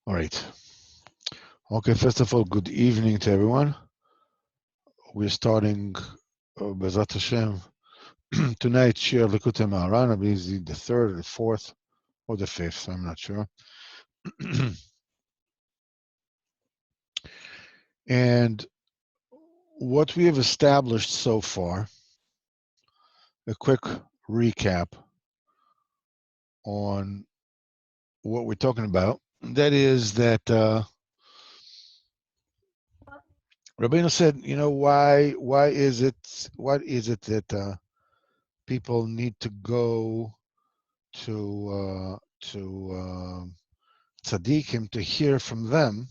All right. Okay, first of all, good evening to everyone. We're starting Bezat Hashem tonight. Shir Likutei Moharan. I believe it's the third, or the fourth, or the fifth. I'm not sure. And what we have established so far, a quick recap on what we're talking about. That is that Rabbeinu said, why is it that people need to go to tzaddikim to hear from them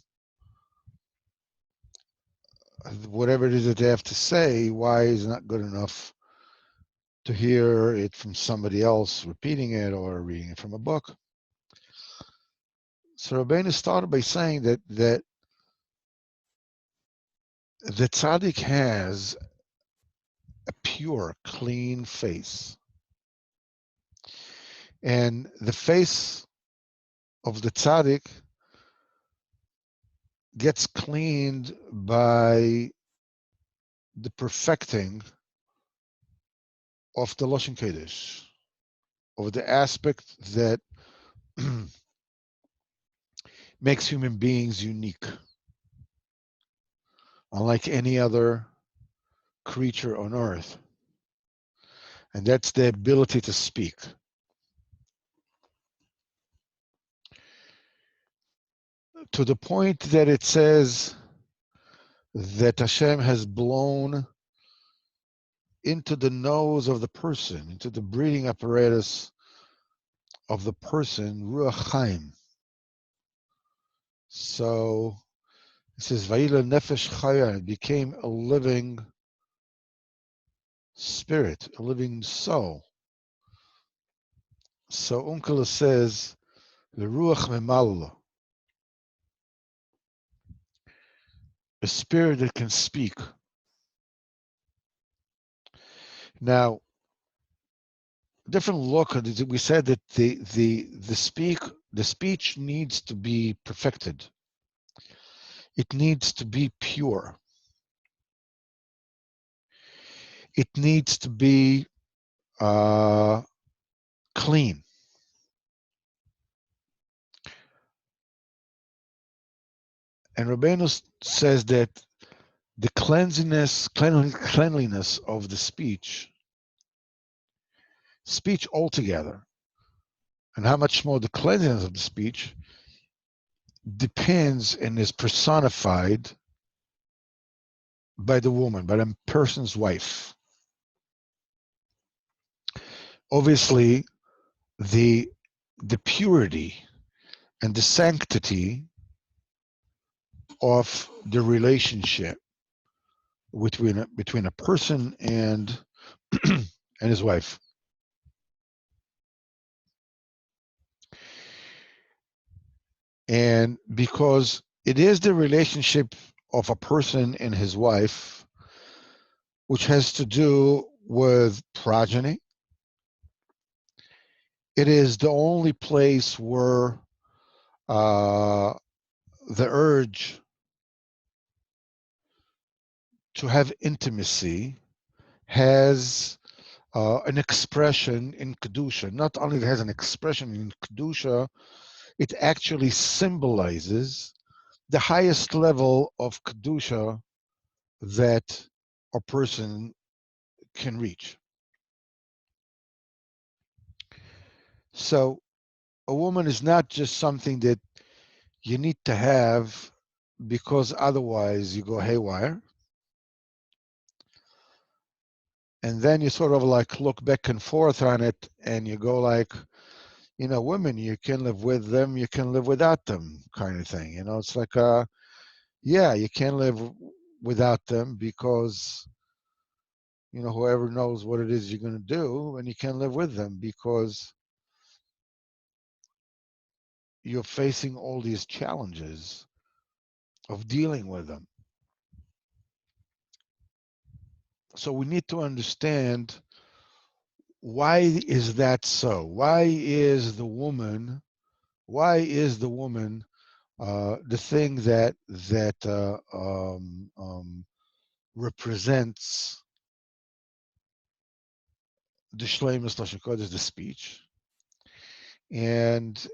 whatever it is that they have to say? Why is it not good enough to hear it from somebody else repeating it or reading it from a book? So Rabbeinu started by saying that the tzaddik has a pure, clean face, and the face of the tzaddik gets cleaned by the perfecting of the Lashon Kodesh, of the aspect that makes human beings unique, unlike any other creature on earth. And that's the ability to speak. To the point that it says that Hashem has blown into the nose of the person, into the breathing apparatus of the person, Ruach Chaim. So it says, Vayila Nefesh Chaya, it became a living spirit, a living soul. So Unkala says, the Ruach Memalla, a spirit that can speak. Now, different look. We said that the speech needs to be perfected. It needs to be pure. It needs to be clean. And Rabbeinu says that the cleanliness of the speech altogether, and how much more the cleanliness of the speech depends and is personified by the woman, by the person's wife. Obviously, the purity and the sanctity of the relationship between a person and and his wife. And because it is the relationship of a person and his wife, which has to do with progeny, it is the only place where the urge to have intimacy has an expression in Kedusha. Not only has an expression in Kedusha, it actually symbolizes the highest level of Kedusha that a person can reach. So a woman is not just something that you need to have because otherwise you go haywire. And then you sort of like look back and forth on it and you go like, women, you can live with them, you can live without them kind of thing. It's like, yeah, you can live without them because, whoever knows what it is you're going to do, and you can live with them because you're facing all these challenges of dealing with them. So we need to understand, why is that so? Why is the woman the thing that represents the Shleimus Lashon Kodesh, the speech, and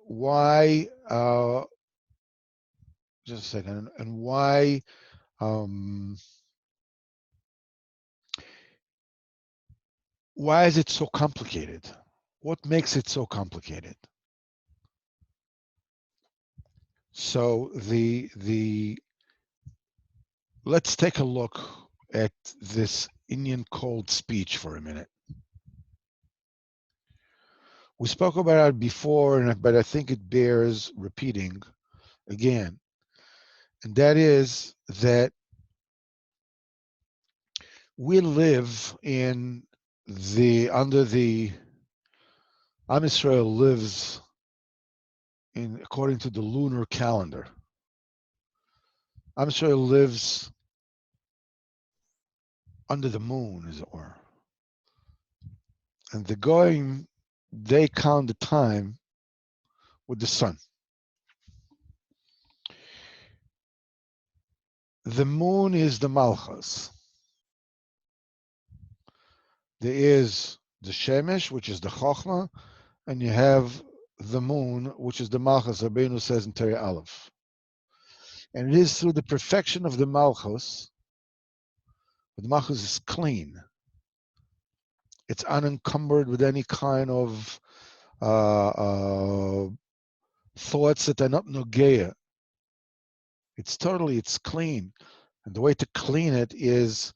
why just a second, and why is it so complicated? What makes it so complicated? So let's take a look at this Indian cold speech for a minute. We spoke about it before, but I think it bears repeating again. And that is that we live in under the Am Yisrael lives according to the lunar calendar. Am Yisrael lives under the moon, as it were. And the Goyim, they count the time with the sun. The moon is the Malchus. There is the Shemesh, which is the Chochmah, and you have the moon, which is the Malchus, Rabbeinu says in Torah Aleph. And it is through the perfection of the Malchus, the Malchus is clean. It's unencumbered with any kind of thoughts that are not Nogea. It's clean. And the way to clean it is,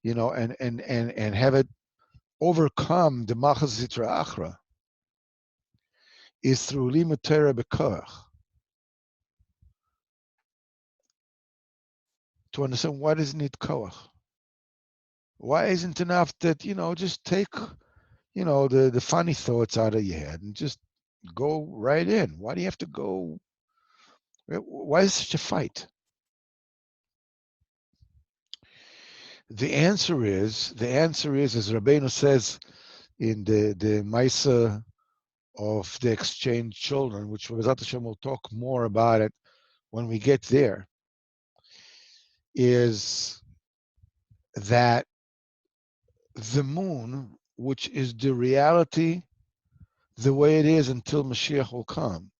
and have it overcome the Malchus Sitra Achra is through Limud Torah B'Koach. To understand why does it need Koach? Why isn't it enough that, just take, the funny thoughts out of your head and just go right in? Why do you have to go? Why is such a fight? The answer is, as Rabbeinu says in the Maisa of the exchanged children, which Bezat Hashem will talk more about it when we get there, is that the moon, which is the reality the way it is until Mashiach will come,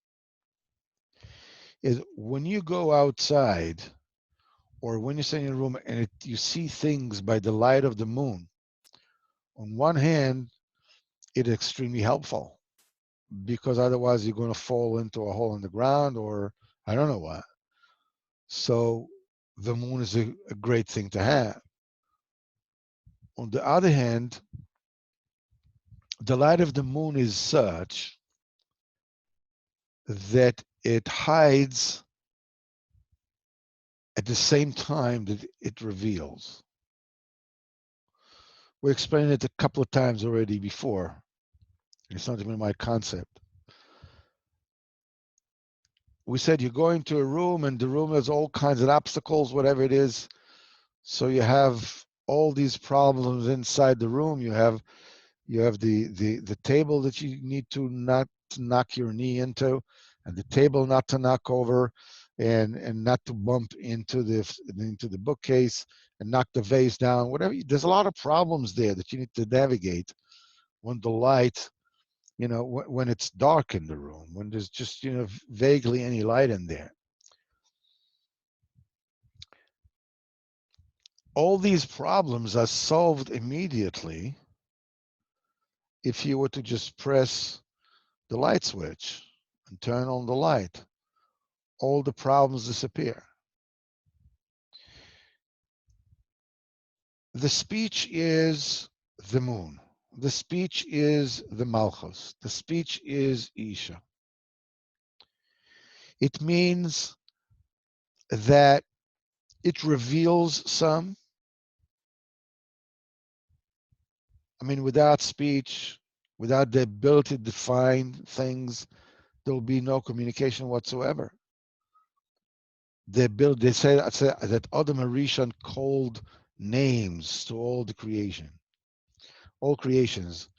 is when you go outside or when you stay in a room and you see things by the light of the moon, on one hand, it's extremely helpful because otherwise you're going to fall into a hole in the ground or I don't know what. So the moon is a great thing to have. On the other hand, the light of the moon is such that it hides at the same time that it reveals. We explained it a couple of times already before. It's not even my concept. We said you go into a room and the room has all kinds of obstacles, whatever it is. So you have all these problems inside the room. You have the table that you need to not knock your knee into, and the table not to knock over, and not to bump into the bookcase and knock the vase down. Whatever. There's a lot of problems there that you need to navigate when the light, when it's dark in the room, when there's just vaguely any light in there. All these problems are solved immediately if you were to just press the light switch and turn on the light. All the problems disappear. The speech is the moon. The speech is the Malchus. The speech is Isha. It means that it reveals some. I mean, without speech, without the ability to define things, there will be no communication whatsoever. They say that Adam Arishan called names to all the creation, all creations.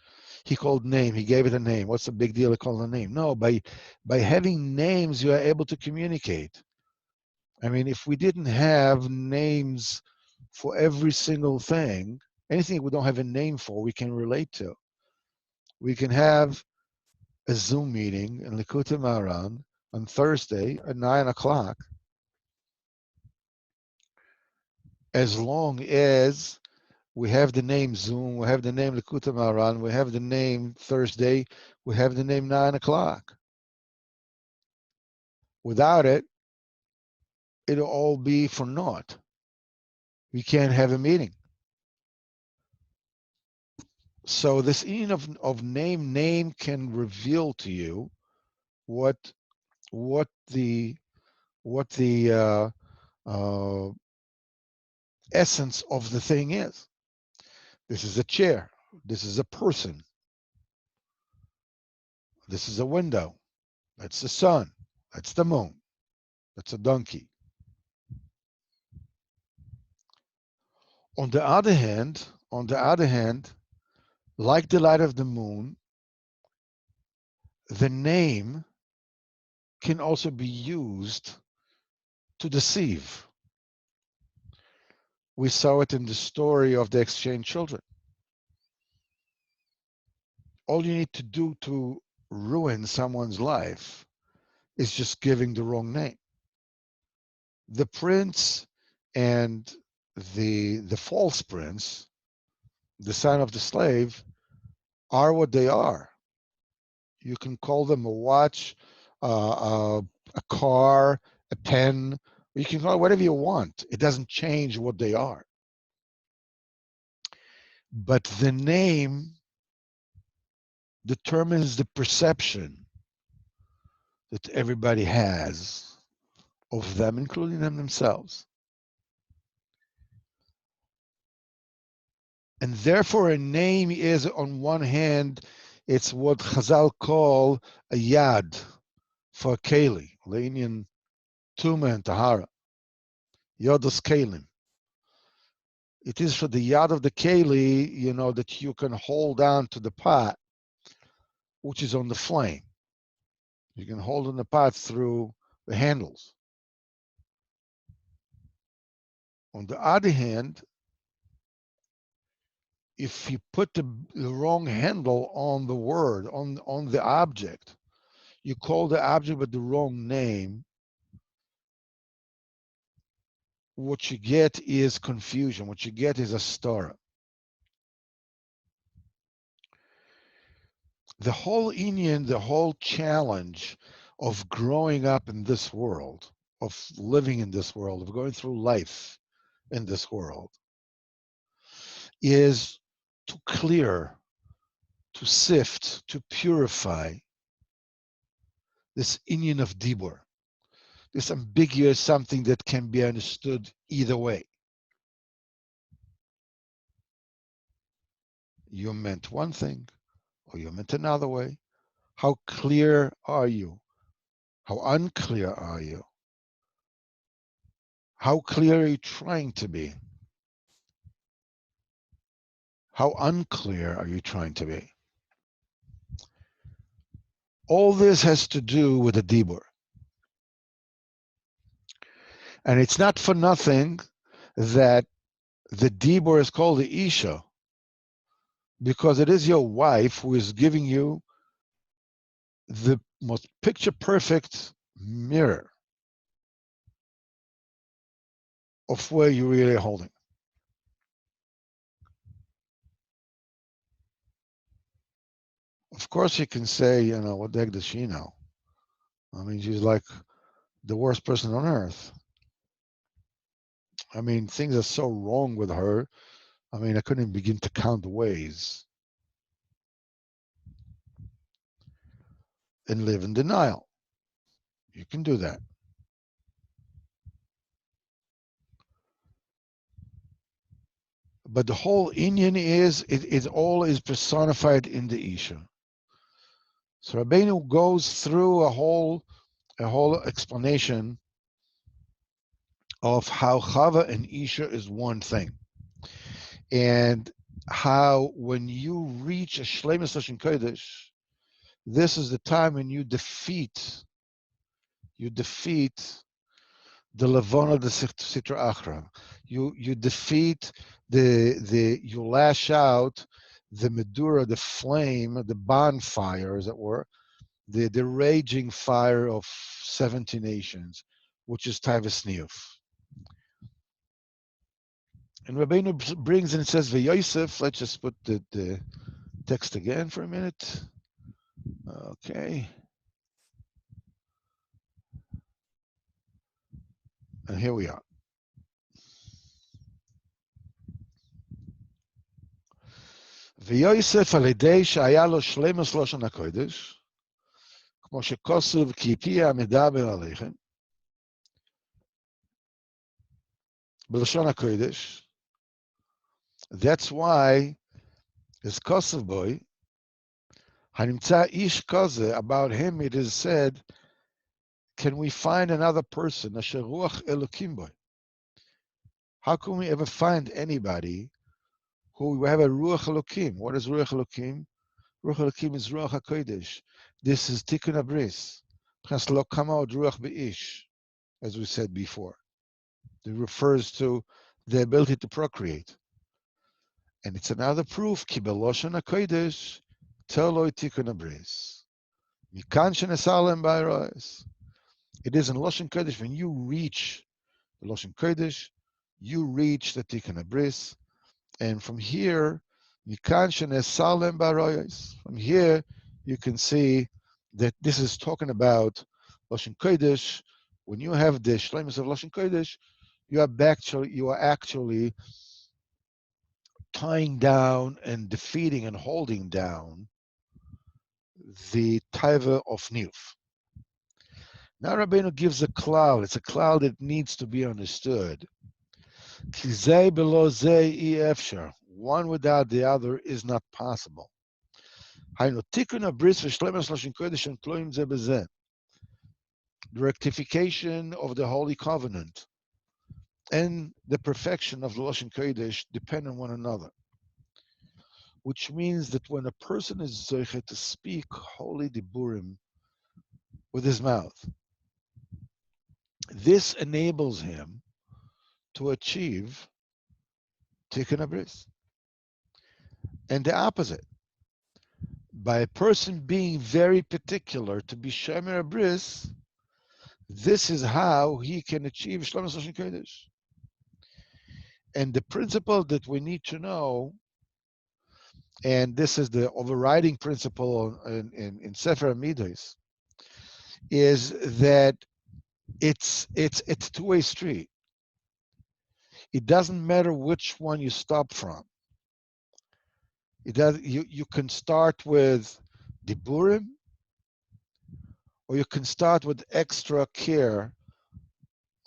he called name. He gave it a name. What's the big deal? He called a name. No, by having names, you are able to communicate. I mean, if we didn't have names for every single thing, anything we don't have a name for, we can relate to. We can have a Zoom meeting in Likutei Moharan on Thursday at 9 o'clock, as long as we have the name Zoom, we have the name Likutei Moharan, we have the name Thursday, we have the name 9 o'clock. Without it, it'll all be for naught. We can't have a meeting. So this meaning of name can reveal to you what the essence of the thing is. This is a chair. This is a person. This is a window. That's the sun. That's the moon. That's a donkey. On the other hand, like the light of the moon, the name can also be used to deceive. We saw it in the story of the exchanged children. All you need to do to ruin someone's life is just giving the wrong name. The prince and the false prince, the son of the slave, are what they are. You can call them a watch, a car, a pen. You can call it whatever you want. It doesn't change what they are. But the name determines the perception that everybody has of them, including them themselves. And therefore, a name is, on one hand, it's what Chazal call a yad for keli, Leinian tuma and tahara, yodos kelim. It is for the yad of the keli, you know, that you can hold on to the pot, which is on the flame. You can hold on the pot through the handles. On the other hand, if you put the wrong handle on the word, on the object, you call the object with the wrong name, what you get is confusion. What you get is a star. The whole Indian, the whole challenge of growing up in this world, of living in this world, of going through life in this world, is to clear, to sift, to purify this Indian of Dibur, this ambiguous something that can be understood either way. You meant one thing, or you meant another way. How clear are you? How unclear are you? How clear are you trying to be? How unclear are you trying to be? All this has to do with the dibur. And it's not for nothing that the dibur is called the Isha, because it is your wife who is giving you the most picture-perfect mirror of where you're really holding. Of course, you can say, you know, what the heck does she know? I mean, she's like the worst person on earth. I mean, things are so wrong with her. I mean, I couldn't even begin to count the ways. And live in denial. You can do that. But the whole Indian is, it all is personified in the Isha. So Rabbeinu goes through a whole explanation of how Chava and Isha is one thing. And how when you reach a Shleimus Lashon Kodesh, this is the time when you defeat the Levana de Sitra Achra. You defeat you lash out the Medura, the flame, the bonfire, as it were, the raging fire of 70 nations, which is Taivas Niyuf. And Rabbeinu brings in and says, V'Yosef, let's just put the text again for a minute. Okay. And here we are. ויוסף על ידי שהיה לו שלמוס לשון הקודש, כמו שכוסוב כי פי המדבר עליכם, בלשון הקודש, that's why his כוסוב boy, הנמצא איש כזה, about him it is said, can we find another person, אשר רוח אלוקים boy? How can we ever find anybody who have a ruach elokim? What is ruach elokim? Ruach elokim is ruach hakodesh. This is tikkun abris. Chas lo kama od ruach beish, as we said before. It refers to the ability to procreate. And it's another proof, ki beloshan hakodesh, teloi tikkun abris. Mikan shenesalem ba'aros. It is in Loshen Kodesh, when you reach the Loshen Kodesh, you reach the tikkun abris. And from here, from here, you can see that this is talking about Lashon Kodesh. When you have the Shleimus of Lashon Kodesh, you are actually tying down and defeating and holding down the Taiva of Niyuf. Now Rabbeinu gives a cloud. It's a cloud that needs to be understood. One without the other is not possible. The rectification of the Holy Covenant and the perfection of the Lashon Kodesh depend on one another. Which means that when a person is zoche to speak holy diburim with his mouth, this enables him to achieve tikkun abris. And the opposite, by a person being very particular to be shomer abris, this is how he can achieve Shlomo Lashon Kodesh. And the principle that we need to know, and this is the overriding principle in Sefer Midos, is that it's a two-way street. It doesn't matter which one you stop from. You can start with diburim, or you can start with extra care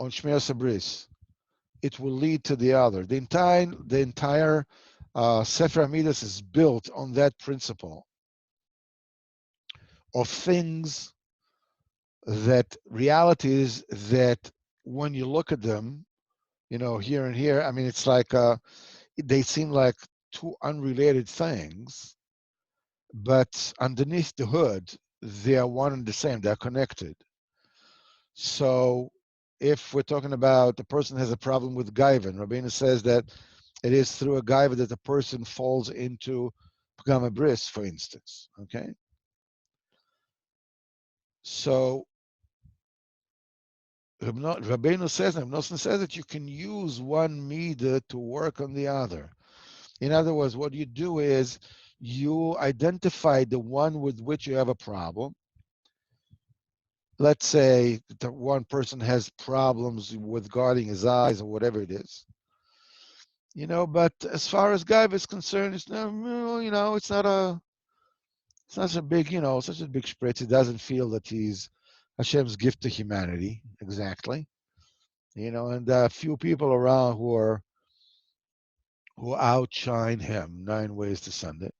on Shmiras Sabris. It will lead to the other. The entire Sefer Midas is built on that principle of things that realities that when you look at them, here and here, I mean, it's like they seem like two unrelated things, but underneath the hood, they are one and the same. They're connected. So if we're talking about the person has a problem with gaiva, Rabbeinu says that it is through a gaiva that the person falls into pagama bris, for instance. Okay. So Rabbeinu says that you can use one midah to work on the other. In other words, what you do is you identify the one with which you have a problem. Let's say that one person has problems with guarding his eyes or whatever it is. But as far as Gaiva is concerned, it's not, it's not such a big spritz. He doesn't feel that he's Hashem's gift to humanity, exactly. And a few people around who outshine him, 9 ways to Sunday.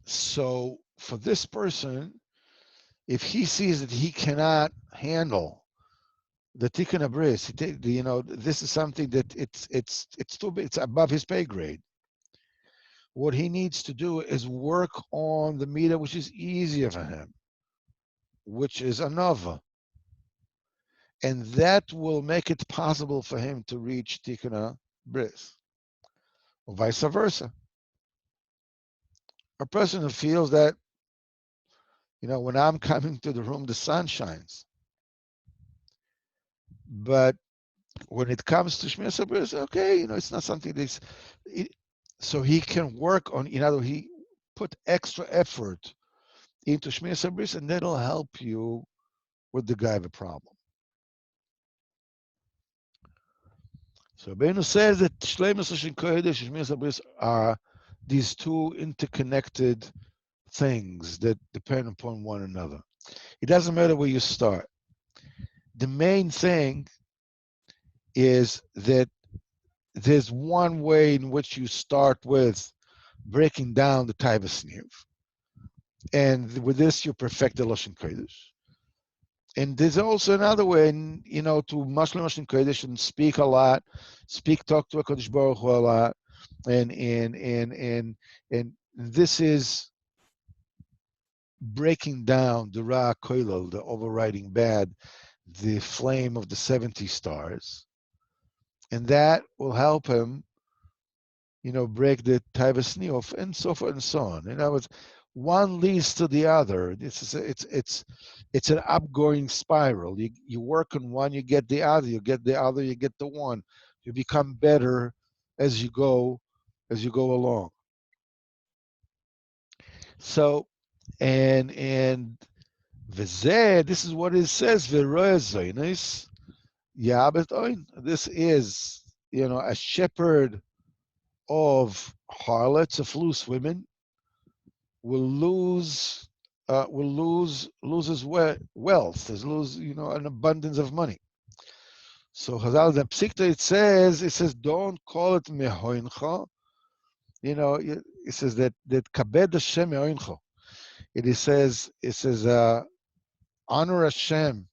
So for this person, if he sees that he cannot handle the Tikkun Abris, this is something that it's too big, it's above his pay grade. What he needs to do is work on the meter which is easier for him, which is anova, and that will make it possible for him to reach Tikkun Bris, or vice versa. A person who feels that, when I'm coming to the room, the sun shines, but when it comes to Shmir Sabris, okay, it's not something that's, so he can work on, he put extra effort into Shmir Sabris, and that'll help you with the guy with a problem. So Rabbeinu says that Shleimus Hashem Kodesh and Shmir Sabris are these two interconnected things that depend upon one another. It doesn't matter where you start. The main thing is that there's one way in which you start with breaking down the Taivas Niv, and with this you perfect the Lashon Kodesh. And there's also another way, to Mashlim Lashon Kodesh and speak a lot, talk to a Kodesh Baruch Hu a lot, and this is breaking down the Ra Koilel, the overriding bad, the flame of the 70 stars, and that will help him, break the Taivas Niof, and so forth and so on. In other words, one leads to the other. It's an upgoing spiral. You work on one, you get the other, you get the other, you get the one. You become better as you go along. So, and this is what it says. This is, a shepherd of harlots, of loose women, will lose his wealth, lose an abundance of money. So Chazal, the Psikta, it says don't call it mehoincha. It says that kabed Hashem mehoincha. It says honor Hashem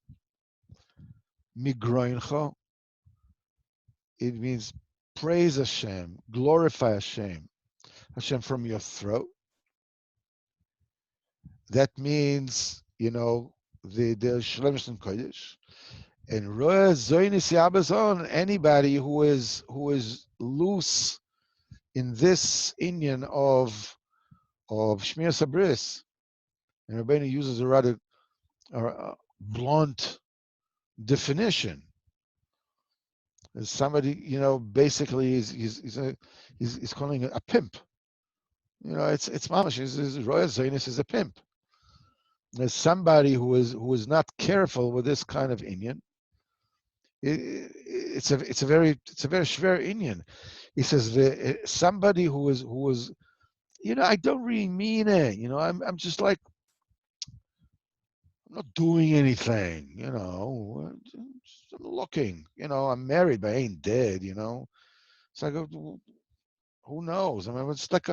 migroincha. It means praise Hashem, glorify Hashem from your throat. That means, the Shlemus and Kodesh. And anybody who is loose in this Indian of Shmir Sabris, and Rabbeinu uses a rather blunt definition. As somebody, basically he's calling it a pimp. It's mamash. Royal Zionis is a pimp. There's somebody who is not careful with this kind of Indian. It's a very schwer Indian. He says somebody who was, I don't really mean it. I'm just like, I'm not doing anything. I'm looking. I'm married, but I ain't dead. It's like, who knows? I mean, it's like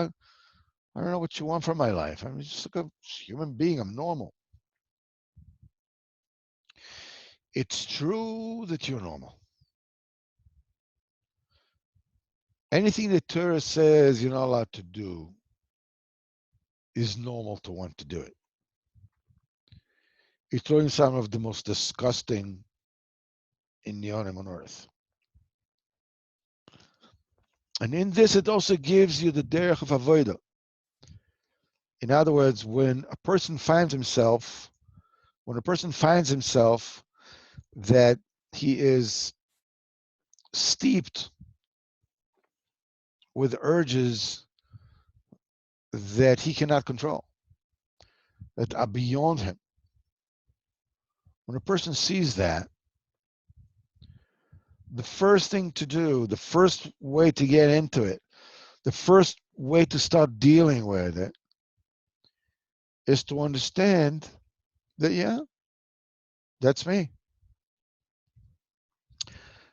I don't know what you want from my life. I'm just like a human being. I'm normal. It's true that you're normal. Anything that Torah says you're not allowed to do is normal to want to do it. You're throwing some of the most disgusting inyanim on earth. And in this, it also gives you the derech of avodah. In other words, when a person finds himself that he is steeped with urges that he cannot control, that are beyond him. When a person sees that, the first thing to do, the first way to get into it, the first way to start dealing with it is to understand that, yeah, that's me.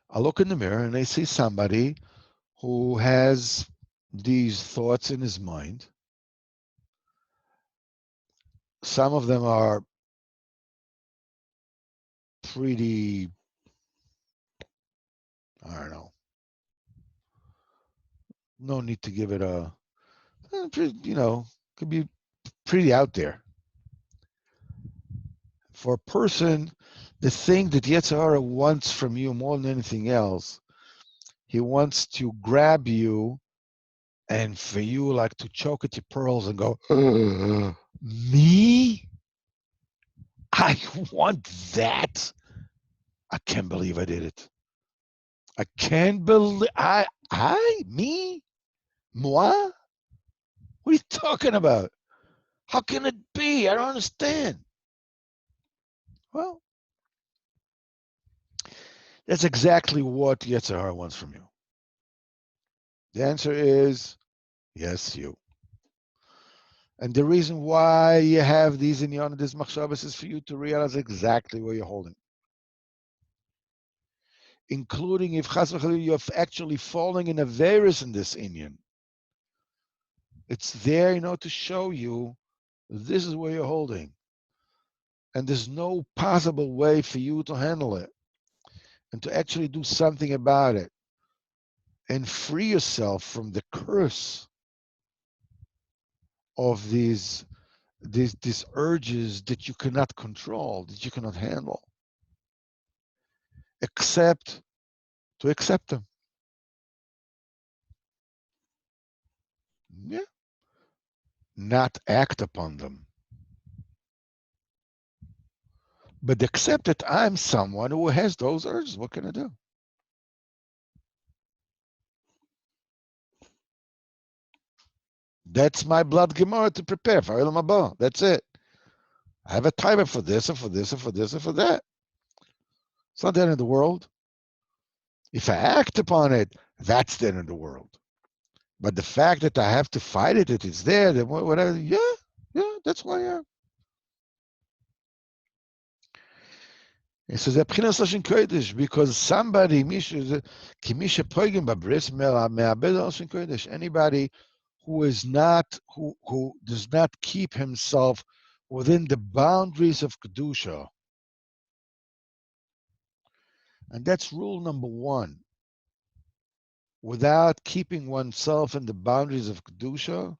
I look in the mirror and I see somebody who has these thoughts in his mind. Some of them are pretty I don't know. No need to give it a, could be pretty out there. For a person, the thing that Yetzer Hara wants from you more than anything else, he wants to grab you and for you like to choke at your pearls and go, me? I want that. I can't believe I did it. I can't believe me? Moi? What are you talking about? How can it be? I don't understand. Well, that's exactly what Yetzer Hara wants from you. The answer is yes, you. And the reason why you have these inyan, these machshavas, is for you to realize exactly where you're holding. Including if chas v'chalil you're actually falling in a virus in this inyan. It's there, to show you this is where you're holding. And there's no possible way for you to handle it and to actually do something about it and free yourself from the curse of these urges that you cannot control, that you cannot handle, except to accept them. Yeah. Not act upon them. But accept that I'm someone who has those urges. What can I do? That's my blood gemara to prepare for Olam Haba. That's it. I have a timer for this and for this and for this and for that. It's not the end of the world. If I act upon it, that's the end of the world. But the fact that I have to fight it, that it's there, that whatever, yeah, that's why I am. It says B'chinas Lashon Kodesh, because somebody, anybody who does not keep himself within the boundaries of Kedusha. And that's rule number one. Without keeping oneself in the boundaries of Kedusha,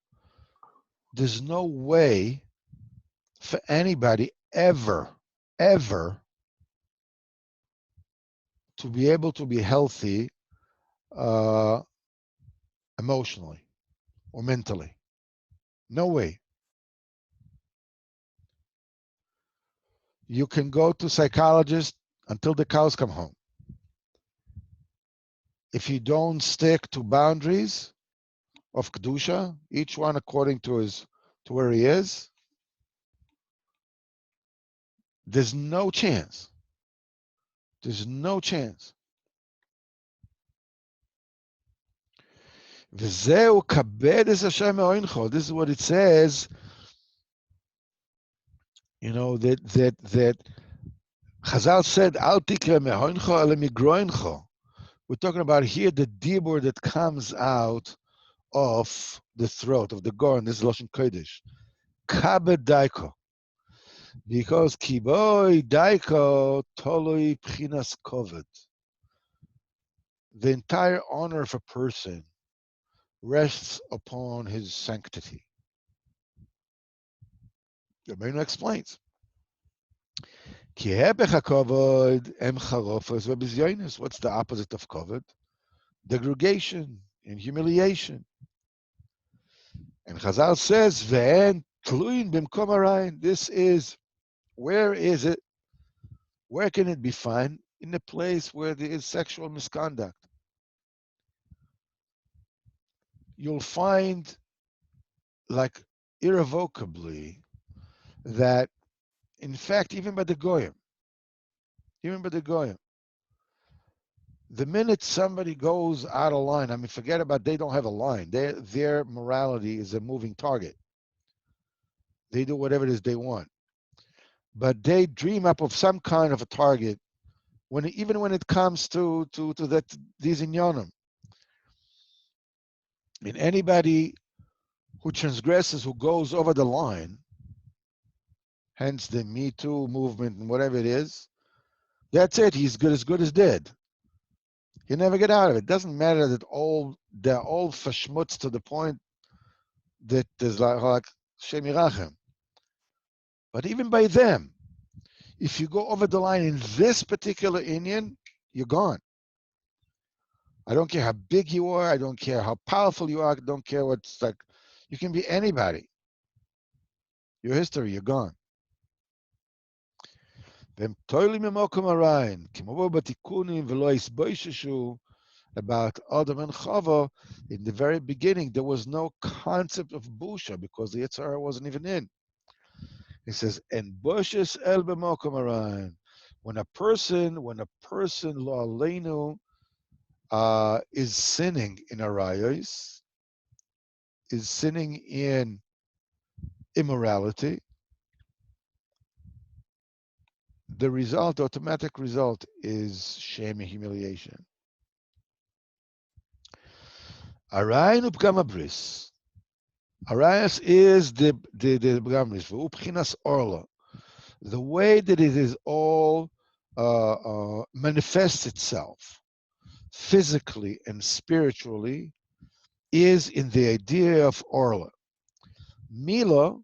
there's no way for anybody ever to be able to be healthy emotionally or mentally. No way. You can go to psychologists until the cows come home. If you don't stick to boundaries of Kedusha, each one according to where he is, there's no chance. There's no chance. This is what it says, that Chazal said, Al tikra mehoincho ele migroincho. We're talking about here the dibur that comes out of the throat, of the goron. This is Lashon Kodesh. Kabed daiko. Because kiboy daiko toloi pchinas koved. The entire honor of a person rests upon his sanctity. The Rebbeinu explains. Ki hebech hakovod em charofos v'bizyonis. What's the opposite of kovod? Degradation and humiliation. And Chazal says, "Ve'en tluin b'mkom harayin." This is, where is it? Where can it be found? In a place where there is sexual misconduct. You'll find, like, irrevocably, that, in fact, even by the goyim, the minute somebody goes out of line, I mean, forget about, they don't have a line. Their morality is a moving target. They do whatever it is they want. But they dream up of some kind of a target, even when it comes to these inyanim. I mean, anybody who transgresses, who goes over the line, hence the Me Too movement and whatever it is, that's it. He's as good as dead. You never get out of it. It doesn't matter that they're all verschmutzt to the point that there's like Shem Yirachem. But even by them, if you go over the line in this particular Indian, you're gone. I don't care how big you are. I don't care how powerful you are. I don't care what's like. You can be anybody. Your history, you're gone. והם טוילים ממוקם הרעין, כמו בתיקונים ולא יסבויששו, about Adam and Chava, in the very beginning, there was no concept of busha because the Yitzhar wasn't even in. He says, and bushes el b'mokom arayin. When a person lo aleinu is sinning in arayos, is sinning in immorality, the result, automatic result, is shame and humiliation. Arayin upgam abris. Arayos is the pgam abris. V'upchinas orla. The way that it is all manifests itself physically and spiritually is in the idea of orla. Mila,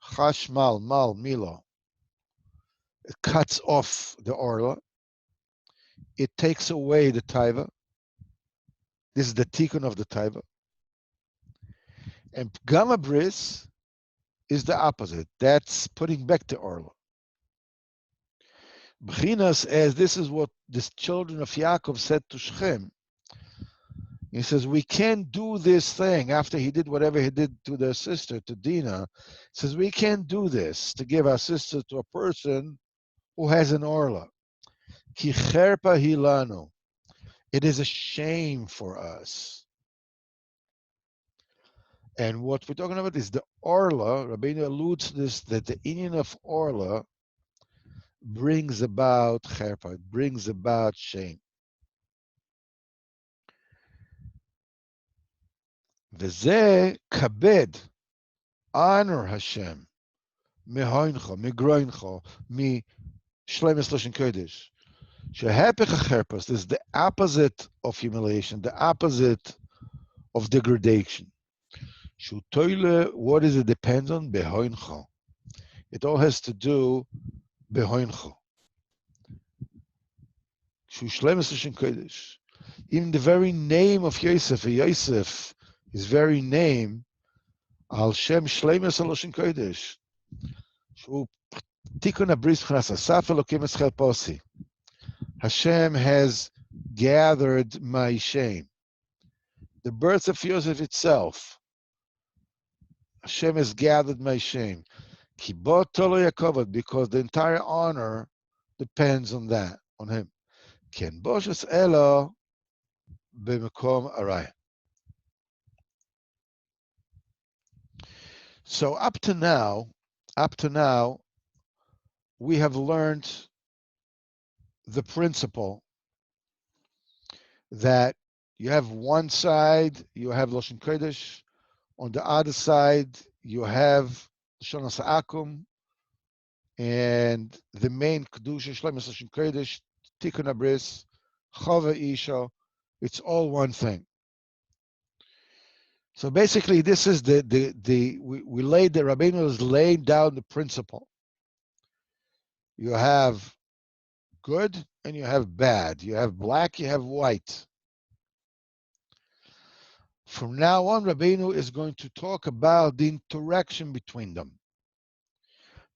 chashmal, mal, mila. It cuts off the orla. It takes away the taiva. This is the tikkun of the taiva. And pgam abris is the opposite. That's putting back the orla. B'chinas, as this is what the children of Yaakov said to Shechem. He says, we can't do this thing after he did whatever he did to their sister, to Dinah. He says, we can't do this to give our sister to a person who has an orla. Ki cherpa hilanu. It is a shame for us. And what we're talking about is the orla. Rabbeinu alludes to this, that the union of orla brings about cherpa, it brings about shame. V'zeh kabed, honor Hashem, mehoincha, migroincha, mi shlemes loshen kodesh. Shehepech hacherpas is the opposite of humiliation, the opposite of degradation. Shutoile, what does it depend on? Behoincha. It all has to do behoincha. Shu shlemes loshen kodesh. Even the very name of Yosef, his very name, Al Shem Shleimus Aloshin Kodesh. Shu Tikun Abris Chnas Asaf Elokim Eschel Posi. Hashem has gathered my shame. The birth of Yosef itself. Hashem has gathered my shame. Kibot Tolo Yaakov, because the entire honor depends on that, on him. Ken Boshes Elo B'Mekom Arai. So up to now, we have learned the principle that you have one side, you have Loshen Kodesh, on the other side, you have Shonas Akum, and the main Kedusha, Shlemus Loshen Kodesh, Tikkun Abris, Chava Isha, it's all one thing. So basically, this is we laid the Rabbeinu has laid down the principle. You have good and you have bad. You have black, you have white. From now on, Rabbeinu is going to talk about the interaction between them.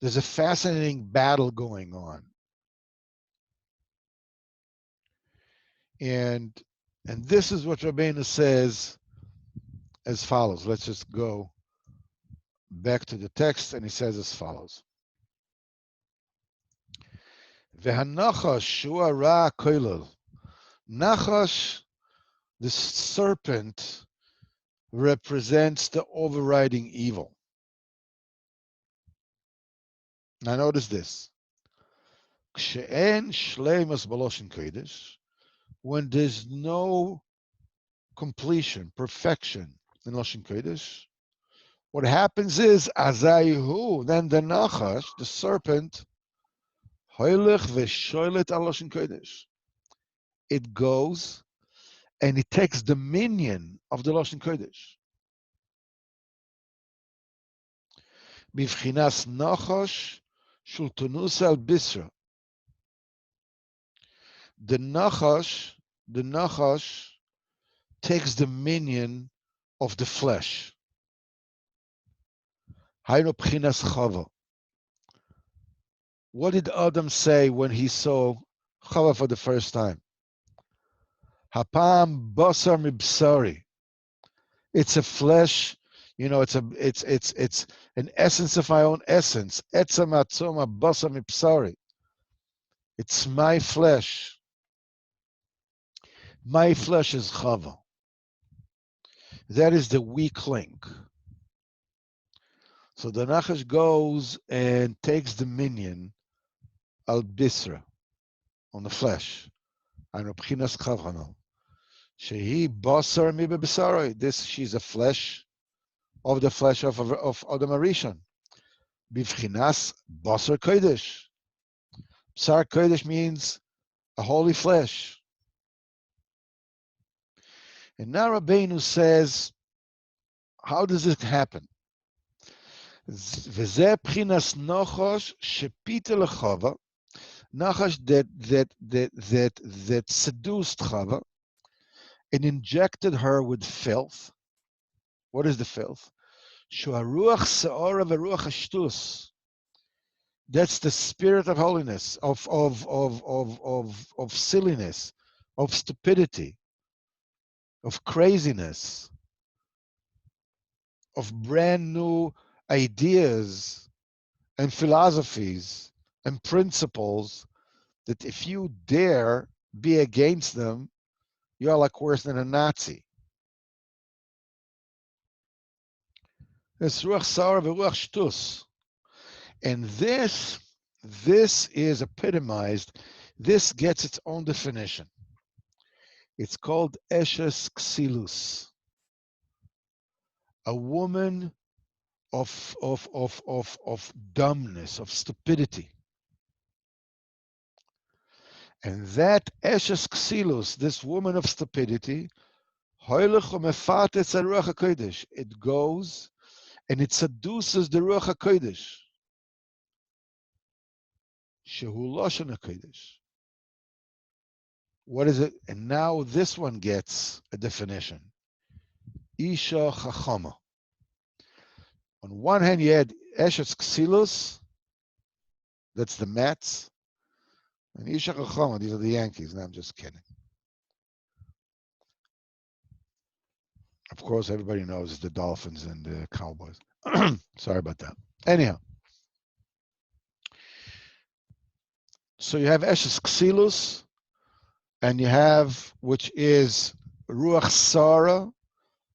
There's a fascinating battle going on. And this is what Rabbeinu says as follows. Let's just go back to the text, and he says as follows. Ve'hanachash shua ra koilel. Nachash, the serpent, represents the overriding evil. Now notice this. Kshe'en shleimus baloshin kodesh, when there's no completion, perfection in Loshen Kodesh, what happens is, Azayihu, then the Nachash, the serpent, Hoylech v'shoylet al Loshen Kodesh. It goes and it takes dominion of the Lashon Kodesh. Bivchinas nachash shultanus al bisra. The nachash takes dominion of the flesh. Hayno bchinas chava. What did Adam say when he saw Chava for the first time? Hapam basar mibsari. It's a flesh, it's an essence of my own essence. Etzam atzoma basar mibsari. It's my flesh. My flesh is Chava. That is the weak link. So the Nachash goes and takes dominion al bisra, on the flesh. Ano bchinas Chava. Shehi basar mi bebesaroi. This, she's a flesh of the flesh of Adam Arishon. Bivchinas basar kodesh. Basar kodesh means a holy flesh. And now Rabbeinu says, how does it happen? V'zeh bchinas nochosh shepita lechava. Nachash that seduced Chava and injected her with filth. What is the filth? Shuaruach se'ora v'ruach hashtus. That's the spirit of holiness, of silliness, of stupidity, of craziness, of brand new ideas and philosophies and principles that if you dare be against them, you're like worse than a Nazi. It's ruach sa'or v'ruach shtus. And this is epitomized. This gets its own definition. It's called eshes ksilus, a woman of dumbness, of stupidity. And that eshes ksilus, this woman of stupidity, it goes and it seduces the Ruach HaKodesh. Shehu Lashon HaKodesh. What is it? And now this one gets a definition. Isha Chachama. On one hand, you had Eshes Ksilus, that's the Mets, and Isha Chachama, these are the Yankees. No, I'm just kidding. Of course, everybody knows the Dolphins and the Cowboys. Sorry about that. Anyhow, so you have Eshes Ksilus, and you have, which is Ruach Sara,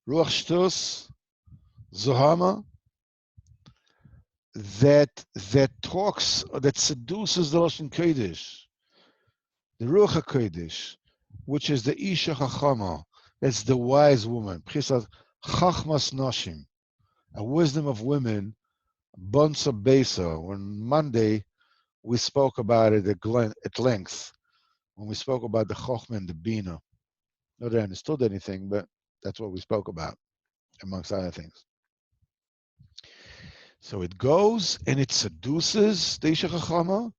Ruach Shtus, Zohama, that talks, that seduces the Lashon Kodesh, the Ruach HaKodesh, which is the Isha Chachama, that's the wise woman, Chachmas Noshim, a wisdom of women, Bonsa Besa. On Monday, we spoke about it at length, when we spoke about the Chochmah and the Bina. Not that I understood anything, but that's what we spoke about, amongst other things. So it goes and it seduces the Isha Chachama,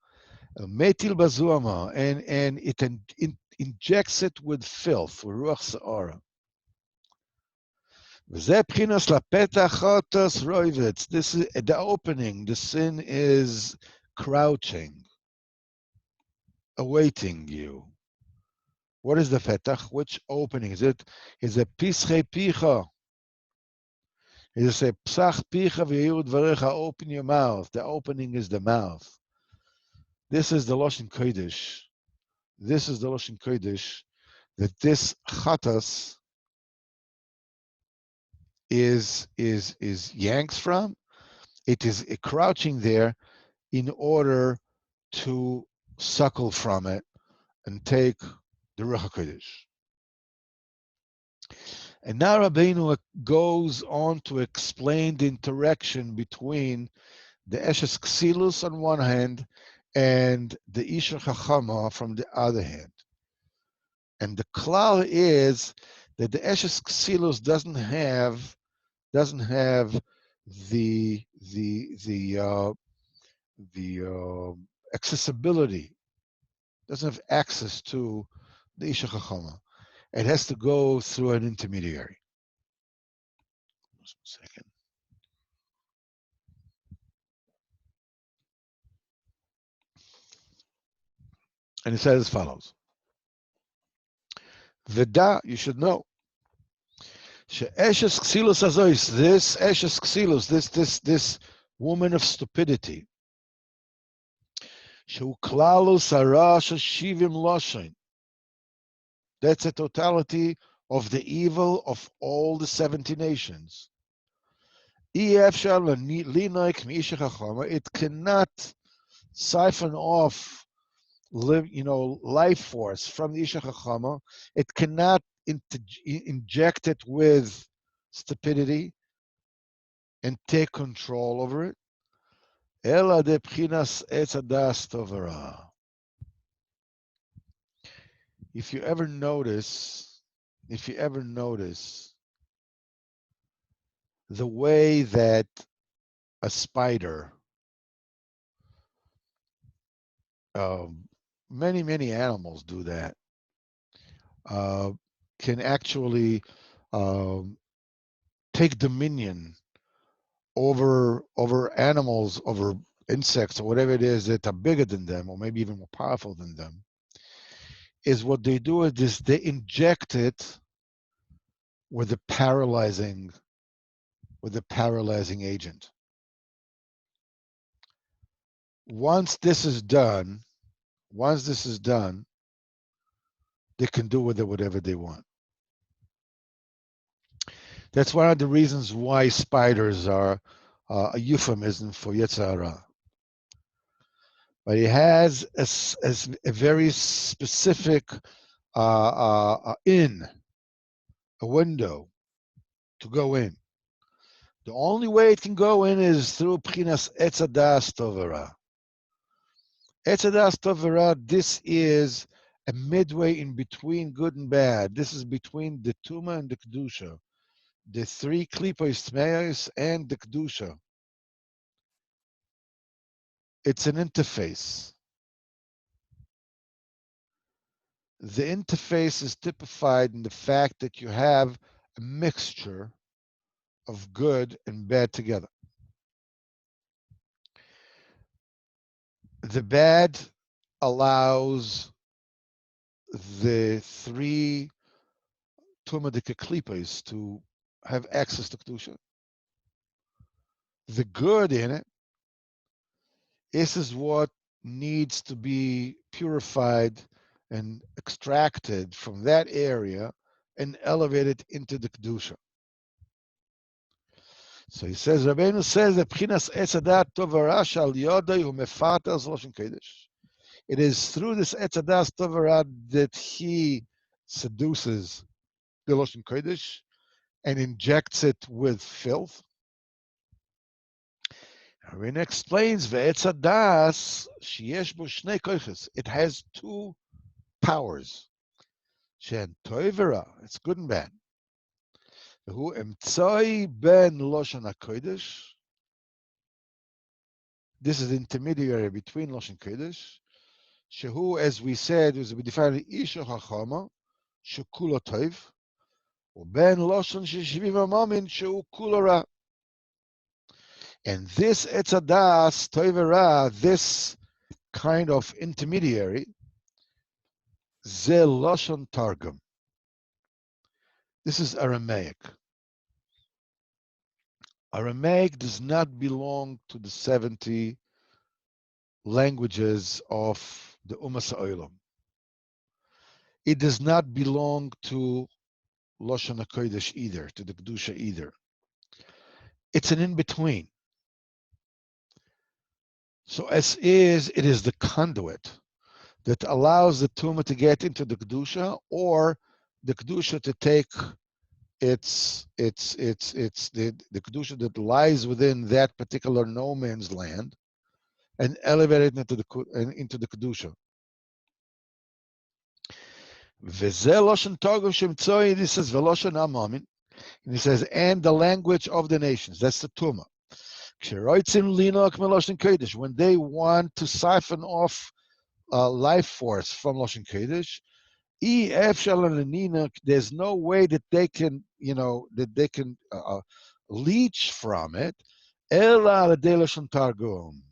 Metil Bazuama, and it injects it with filth, with Ruach Sa'ora. This is the opening. The sin is crouching, awaiting you. What is the petach? Which opening is it? Is it Pischei Picha? Is it Psach Picha v'Yehud Varecha? Open your mouth. The opening is the mouth. This is the Lashon Kodesh. This is the Lashon Kodesh that this chatas is yanks from. It is crouching there in order to suckle from it and take the Ruach HaKodesh. And now Rabbeinu goes on to explain the interaction between the Eshes Ksilus on one hand and the Isha Chachama from the other hand. And the klal is that the eshes ksilus doesn't have the accessibility, doesn't have access to the isha chachama. It has to go through an intermediary. Just a second. And it says as follows. Veda, you should know. She'eshes ksilus azois, this eshes ksilus, this woman of stupidity. She'u klalus hara shivim loshin. That's the totality of the evil of all the 70 nations. It cannot siphon off life force from the Isha Chachama. It cannot inject it with stupidity and take control over it. Ela de bchinas etz hadas tovara. If you ever notice the way that a spider, many animals do that, can actually take dominion over animals, over insects, or whatever it is that are bigger than them, or maybe even more powerful than them, is what they do is they inject it with a paralyzing agent. Once this is done, they can do with it whatever they want. That's one of the reasons why spiders are a euphemism for Yetzer Hara. But it has a very specific a window to go in. The only way it can go in is through Pchinas Etz Hadas Tovara. Etz Hadas Tovara, this is a midway in between good and bad. This is between the Tuma and the Kedusha, the three Klipos Tmeos and the Kedusha. It's an interface. The interface is typified in the fact that you have a mixture of good and bad together. The bad allows the three Tumadika Klipos to have access to Kedusha. The good in it, this is what needs to be purified and extracted from that area and elevated into the Kedusha. So he says, Rabbeinu says that Pchinas Etz Hadas Tovara shal yodai hu mefater zloshin kodesh. It is through this Etz Hadas Tovara that he seduces the Loshin Kodesh and injects it with filth. Rabbeinu explains ve'etz hadas sheyesh bo shnei koiches. It has two powers. Shen toivera, it's good and bad. Who emtzoi ben Loshin HaKodesh. This is the intermediary between Loshin Kodesh. Shehu, as we said, is defined Isha Chachama, Shekula Toiv, uben Loshin Sheshivim Amamin, Shehu Kula Ra. And this Etz Hadas Toivera, this kind of intermediary, Ze Loshin Targum. This is Aramaic. Aramaic does not belong to the 70 languages of the Umas Ha'olam. It does not belong to Loshan HaKodesh either, to the Kedusha either. It's an in-between. So as is, it is the conduit that allows the Tumah to get into the Kedusha, or the Kedusha to take the Kedusha that lies within that particular no man's land and elevate it into the Kedusha. V'zeh loshen targum shemtzoi, he says, v'loshen amamin. And he says, and the language of the nations. That's the Tuma. When they want to siphon off life force from Loshen Kodesh, there's no way that they can, leach from it. Ela Loshen Targum.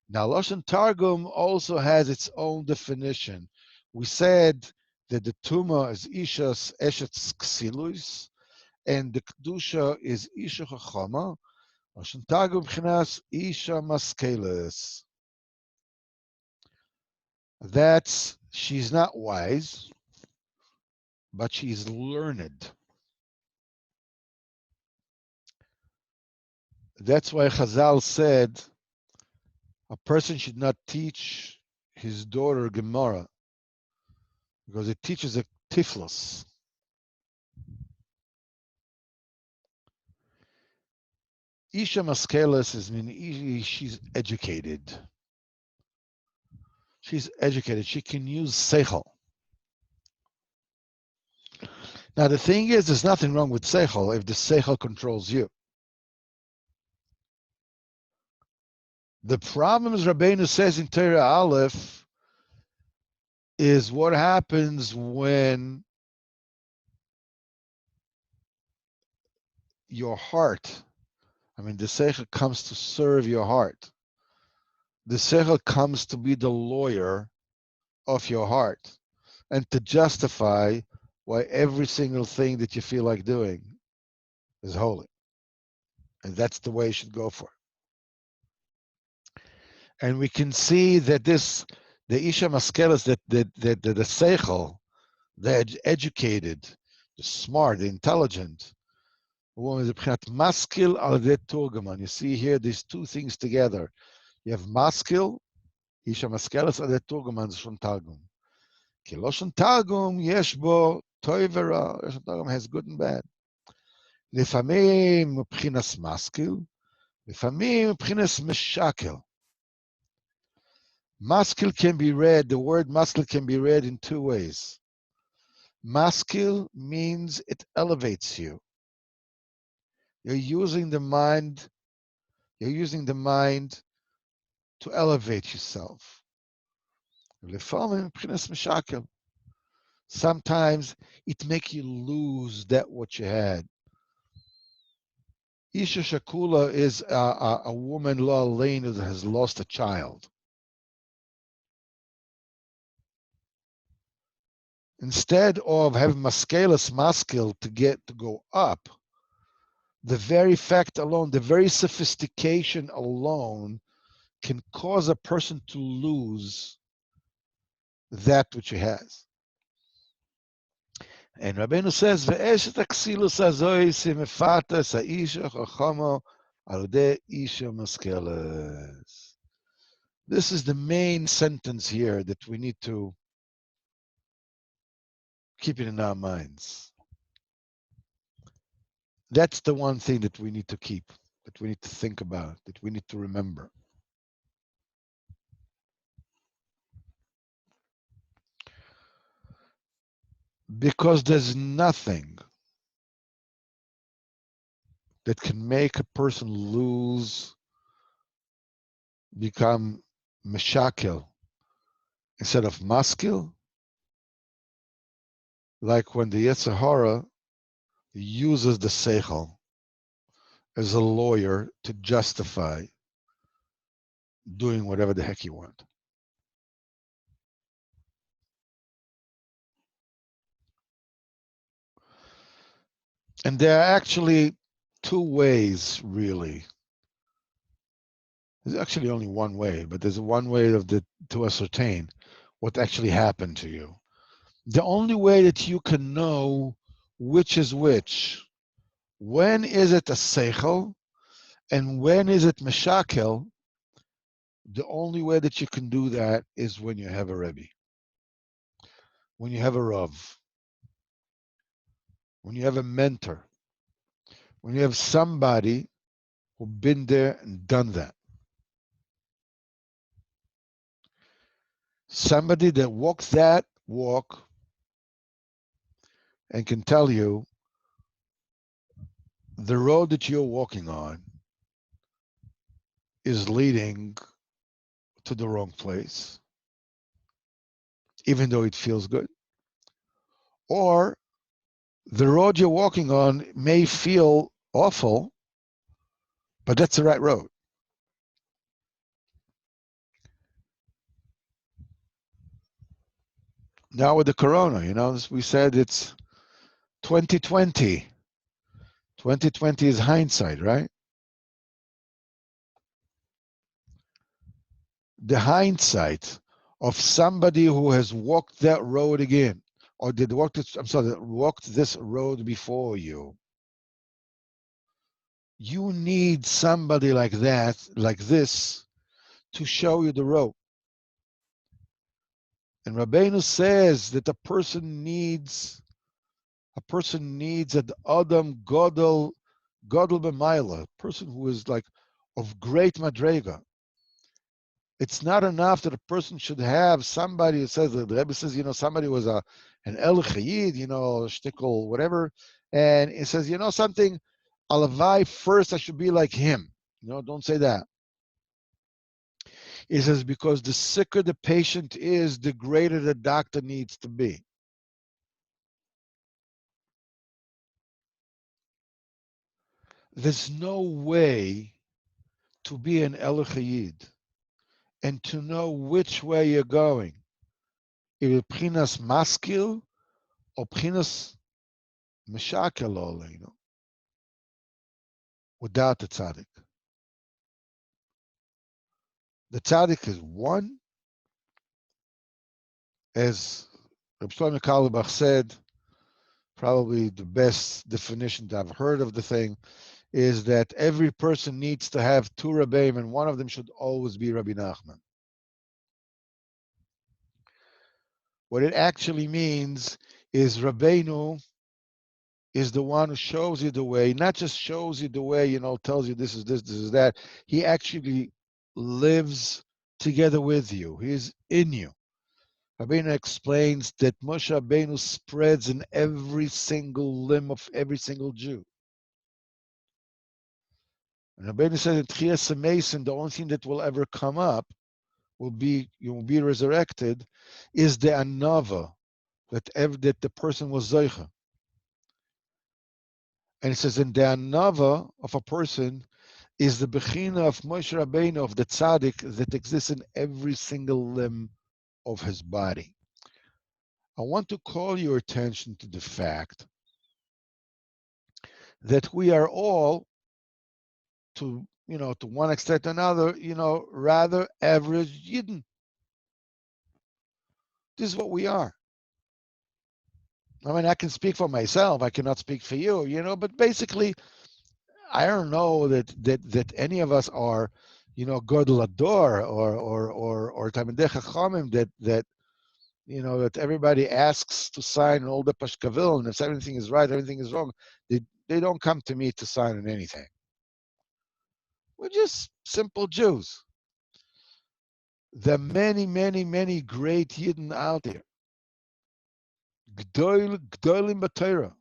Now, Loshen Targum also has its own definition. We said that the Tuma is Ishas Eshetz Ksilus, and the Kedusha is Isha Chachama. Loshen Targum B'chinas Isha Maskeles. That's, she's not wise, but she's learned. That's why Chazal said a person should not teach his daughter Gemara because it teaches a tiflos. Isha Maskeles is mean she's educated. She's educated. She can use seichel. Now the thing is, there's nothing wrong with seichel if the seichel controls you. The problem, as Rabbeinu says in Torah Aleph, is what happens when your heart, the seichel comes to serve your heart. The seichel comes to be the lawyer of your heart and to justify why every single thing that you feel like doing is holy. And that's the way you should go for it. And we can see that the Isha Maskeles, that the seichel, the educated, the smart, the intelligent, woman is maskil al de turgaman. You see here these two things together. You have maskil, Isha Maskeles al de turgaman from Targum. Ki loshen Targum yesh bo toiv v'ra. Loshen Targum has good and bad. Lefamim מבחינת maskil, lefamim מבחינת meshakel. Maskil can be read, the word maskil can be read in two ways. Maskil means it elevates you. You're using the mind to elevate yourself. Sometimes it makes you lose that what you had. Isha Shakula is a woman, La Lane, who has lost a child. Instead of having maskelis maskil to go up, the very fact alone, the very sophistication alone can cause a person to lose that which he has. And Rabbeinu says, "Ve'eshet aksilus azoi simefata sa'isha chachama aludei isha maskeles." This is the main sentence here that we need to keep it in our minds. That's the one thing that we need to keep, that we need to think about, that we need to remember. Because there's nothing that can make a person lose, become meshakel instead of maskil, like when the Yetzer Hara uses the seichel as a lawyer to justify doing whatever the heck you want. And there are actually two ways, really. There's actually only one way, but there's one way to ascertain what actually happened to you. The only way that you can know which is which, when is it a seichel and when is it meshakel, the only way that you can do that is when you have a Rebbe, when you have a Rav, when you have a mentor, when you have somebody who's been there and done that. Somebody that walks walk and can tell you the road that you're walking on is leading to the wrong place, even though it feels good. Or the road you're walking on may feel awful, but that's the right road. Now with the corona, we said it's 2020. 2020 is hindsight, right? The hindsight of somebody who has walked that road again, or walked this road before you. You need somebody like that, like this, to show you the road. And Rabbeinu says that a person needs an Adam Godel B'mayla, a person who is like of great madrega. It's not enough that a person should have somebody who says, the Rebbe says, somebody was an El Chayid, shtickle, whatever, and it says, something, Alavai, first I should be like him. Don't say that. It says, because the sicker the patient is, the greater the doctor needs to be. There's no way to be an El Chayid and to know which way you're going. If it's Pchinas Maskil or Pchinas Meshakel Oleinu, without the tzaddik. The tzaddik is one, as Reb Shlomo Carlebach said, probably the best definition that I've heard of the thing is that every person needs to have two Rebbeim, and one of them should always be Rabbi Nachman. What it actually means is Rabbeinu is the one who shows you the way, not just shows you the way, tells you this is this, this is that. He actually lives together with you. He is in you. Rabbeinu explains that Moshe Rabbeinu spreads in every single limb of every single Jew. And Rabbeinu said in Tchias Mason, the only thing that will ever come up you will be resurrected, is the anava that the person was zeicha. And it says, in the anava of a person is the bechina of Moshe Rabbeinu, of the tzaddik, that exists in every single limb of his body. I want to call your attention to the fact that we are all, to one extent or another, rather average Yidden. This is what we are. I mean, I can speak for myself. I cannot speak for you, but basically, I don't know that any of us are, Godel Ador or Talmidei Chachamim that everybody asks to sign all the Pashkavil, and if everything is right, everything is wrong, they don't come to me to sign on anything. We're just simple Jews. There are many, many, many great Yidden out there. Gdolim b'Torah,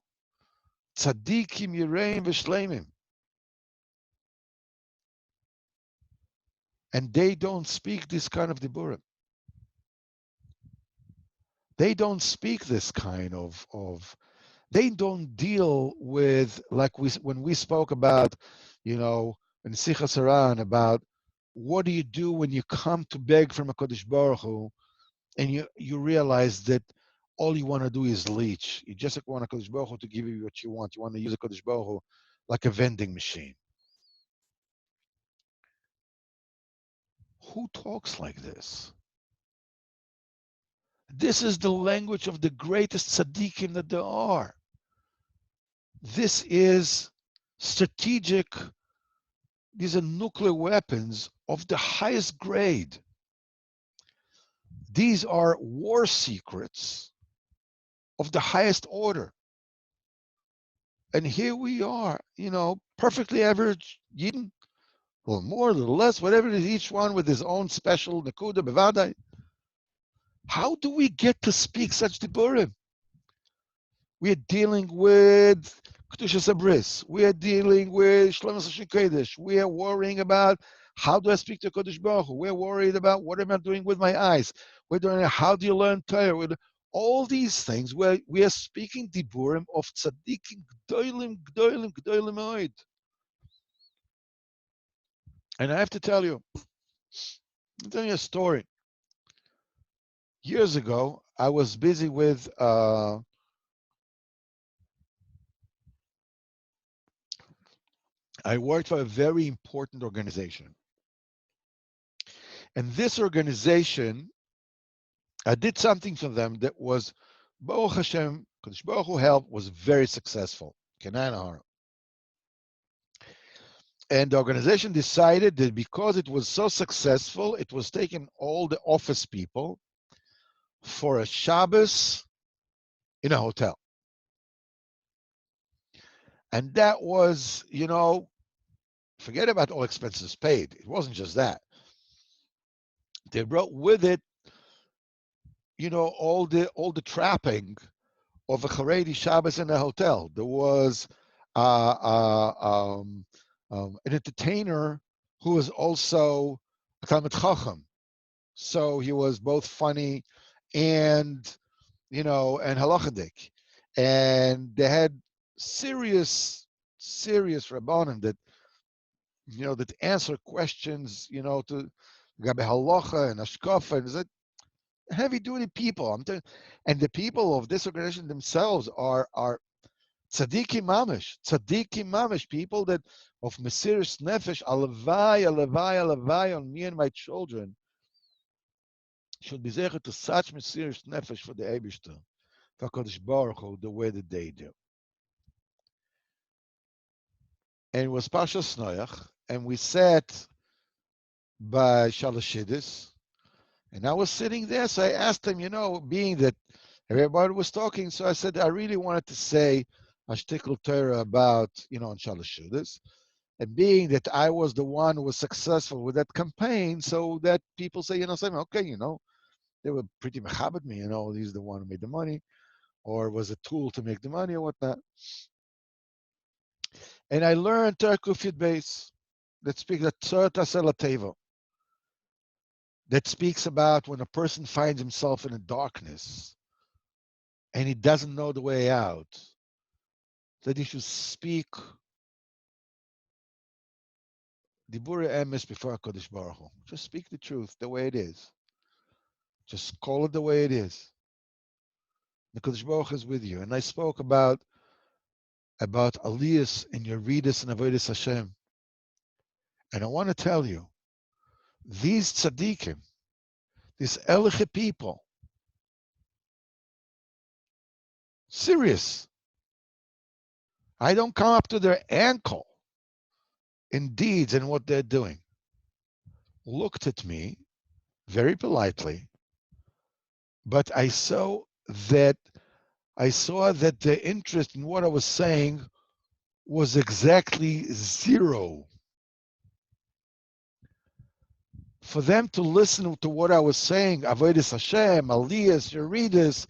tzaddikim yireim v'shleimim, and they don't speak this kind of diburim. They don't speak this kind of. They don't deal with, like when we spoke about, in Sichas Haran, about what do you do when you come to beg from a Kodesh Baruch Hu, and you realize that all you want to do is leech. You just want a Kodesh Baruch Hu to give you what you want. You want to use a Kodesh Baruch Hu like a vending machine. Who talks like this? This is the language of the greatest tzaddikim that there are. This is strategic. These are nuclear weapons of the highest grade. These are war secrets of the highest order. And here we are, perfectly average Yidden, or more, a little less, whatever it is, each one with his own special Nakuda Bevadai. How do we get to speak such diburim? We are dealing with Kedushas Abris. We are dealing with Shlomo Sashin Kodesh. We are worrying about how do I speak to Kodesh Baruch Hu. We're worried about what am I doing with my eyes. We're doing how do you learn Torah. All these things where we are speaking diburim of tzaddikim gdoilim, gdoilim, gdoilim oid. And I have to tell you, I'll tell you a story. Years ago, I was busy with I worked for a very important organization. And this organization, I did something for them that was, Baruch Hashem, Kodesh Baruch Hu help, was very successful. Aharon. And the organization decided that because it was so successful, it was taking all the office people for a Shabbos in a hotel. And that was, forget about all expenses paid. It wasn't just that. They brought with it, all the trapping of a Haredi Shabbos in a hotel. There was an entertainer who was also a Talmid Chacham. So he was both funny and, and halachadik. And they had serious rabbanim that, that answer questions, to Gabe halacha and ashkafa, and heavy-duty people. And the people of this organization themselves are tzaddikim mamish, people that of mesiris nefesh, alavai on me and my children, should be zeichet to such mesiris nefesh for the Eibishter, for Kodesh Baruch Hu, the way that they do. And it was Parshas Noach, and we sat by Shalashidis, and I was sitting there, so I asked him, being that everybody was talking, so I said, I really wanted to say a shtickle Torah about, on Shalashidis, and being that I was the one who was successful with that campaign, so that people say, something, okay, they were pretty mechabed me, he's the one who made the money, or was a tool to make the money or whatnot. And I learned Torah Kufyud Beis, that speaks that Tzor Taseh Lateva, that speaks about when a person finds himself in a darkness and he doesn't know the way out, that he should speak Dibur Emes before HaKadosh Baruch Hu. Just speak the truth the way it is. Just call it the way it is. The Kadosh Baruch Hu is with you. And I spoke about Aliyas and Yeridus and Avodas Hashem. And I want to tell you, these tzaddikim, these Eliche people, serious. I don't come up to their ankle in deeds and what they're doing. Looked at me very politely, but I saw that the interest in what I was saying was exactly zero. For them to listen to what I was saying, Avodas Hashem, Aliyas, Yeridus,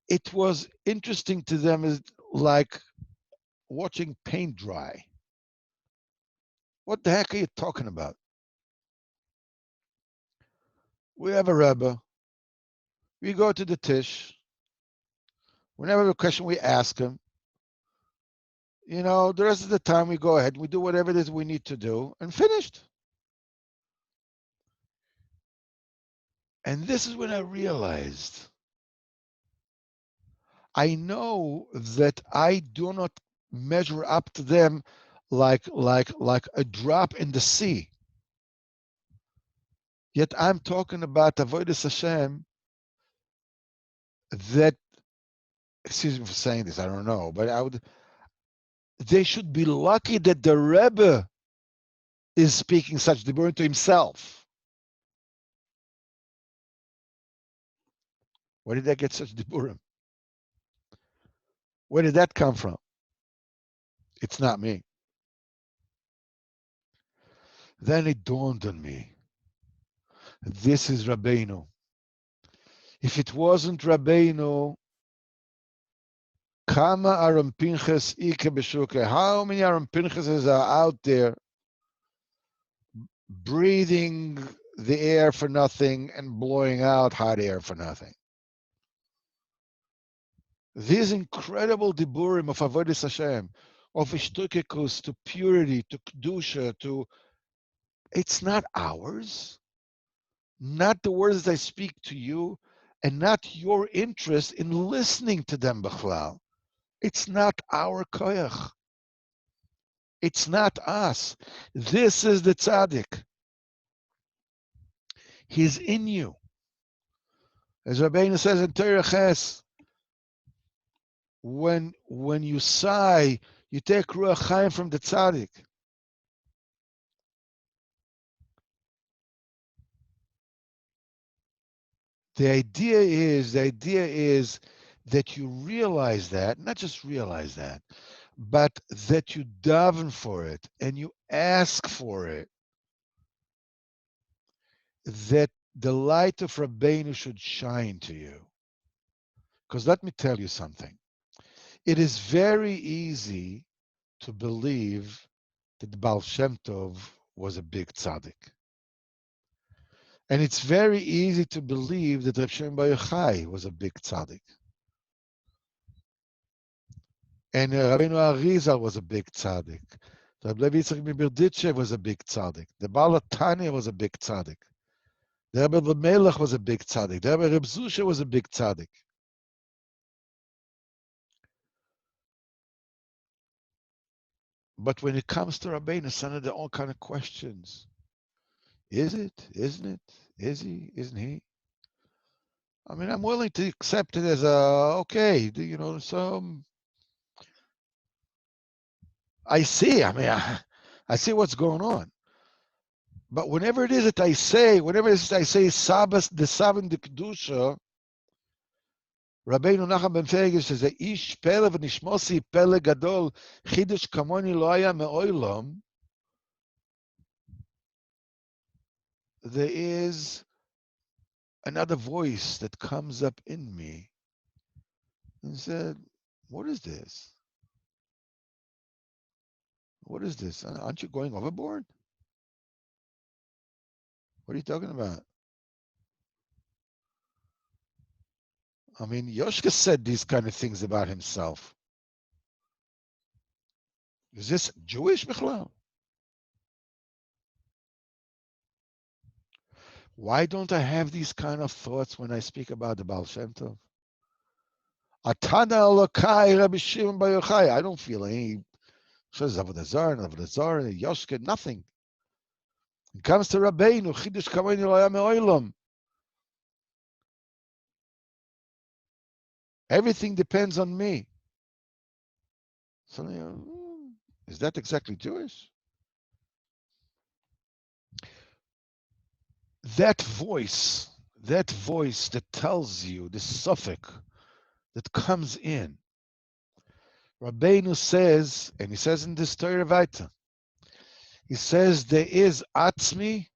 it was interesting to them, is like watching paint dry. What the heck are you talking about? We have a Rebbe. We go to the Tish. Whenever we have a question, we ask him. The rest of the time we go ahead and we do whatever it is we need to do and finished. And this is when I realized, I know that I do not measure up to them like a drop in the sea. Yet I'm talking about Avodas Hashem that, excuse me for saying this, I don't know, but they should be lucky that the Rebbe is speaking such diburim to himself. Where did I get such diburim? Where did that come from? It's not me. Then it dawned on me This is Rabbeinu. If it wasn't Rabbeinu, Kama Aharon Pinchas Ike Beshuke. How many Aharon Pinchases are out there breathing the air for nothing and blowing out hot air for nothing? These incredible diburim of Avodas Hashem, of Ishtukekus, to purity, to Kedusha, to... It's not ours, not the words I speak to you, and not your interest in listening to them, Bechlal. It's not our koyach. It's not us. This is the tzaddik. He's in you. As Rabbeinu says in Torah Ches, when you sigh, you take Ruach Chaim from the tzaddik. The idea is that you realize that, not just realize that, but that you daven for it and you ask for it. That the light of Rabbeinu should shine to you. Because let me tell you something. It is very easy to believe that the Baal Shem Tov was a big tzaddik. And it's very easy to believe that Reb Shimon Bar Yochai was a big tzaddik. And Rabbeinu Arizal was a big tzaddik. Reb Levi Yitzchak Miberditchev was a big tzaddik. The Baal Tanya was a big tzaddik. The Rebbe Melech was a big tzaddik. The Rebbe Reb Zusha was a big tzaddik. But when it comes to Rabbeinu, son of all kind of questions. Is it? Isn't it? Is he? Isn't he? I mean, I'm willing to accept it as okay, so I see. I mean, I see what's going on. But whenever it is that I say, Sabbath, the Sabbath, the Kedusha, Rabbeinu Nachman ben Fergus says, Ish pele v'nishmosi pele gadol, chidush kamoni lo haya me'olam. There is another voice that comes up in me and said, what is this? What is this? Aren't you going overboard? What are you talking about? I mean, Yoshka said these kind of things about himself. Is this Jewish, Bichlal? Why don't I have these kind of thoughts when I speak about the Baal Shem Tov? Atana Elokai Rabbi Shimon Bar Yochai. I don't feel any Avodah Zarah, Yoshka, nothing. It comes to Rabbeinu, Chidush Kamoni Lo Haya Me'olam. Everything depends on me. So, is that exactly Jewish? That voice that tells you, the suffix that comes in, Rabbeinu says, and he says in this Torah Vaita, he says there is Atzmi,